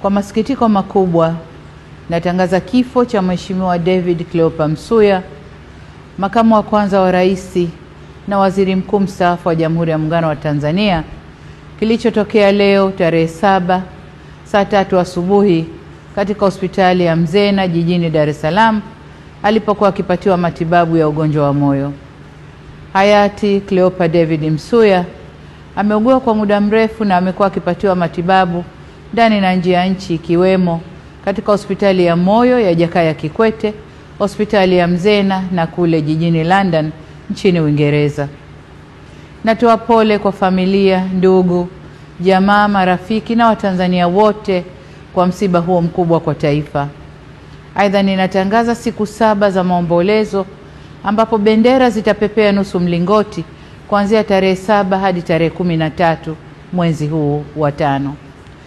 Kwa masikitiko makubwa, natangaza kifo cha Mheshimiwa David Cleopa Msuya, makamu wa kwanza wa rais na waziri mkuu mstaafu wa Jamhuri ya Muungano wa Tanzania, kilichotokea leo tarehe 7 saa 3 asubuhi katika hospitali ya Mzena jijini Dar es Salaam alipokuwa akipatiwa matibabu ya ugonjwa wa moyo. Hayati Cleopa David Msuya ameugua kwa muda mrefu na amekuwa akipatiwa matibabu ndani na nje ya nchi, ikiwemo katika hospitali ya moyo ya Jakaya Kikwete, hospitali ya Mzena na kule jijini London nchini Uingereza. Natoa pole kwa familia, ndugu, jamaa, marafiki na Watanzania wote kwa msiba huo mkubwa kwa taifa. Aidha, ninatangaza siku 7 za maombolezo ambapo bendera zitapepea nusu mlingoti kuanzia tarehe 7 hadi tarehe 13 mwezi huu wa 5.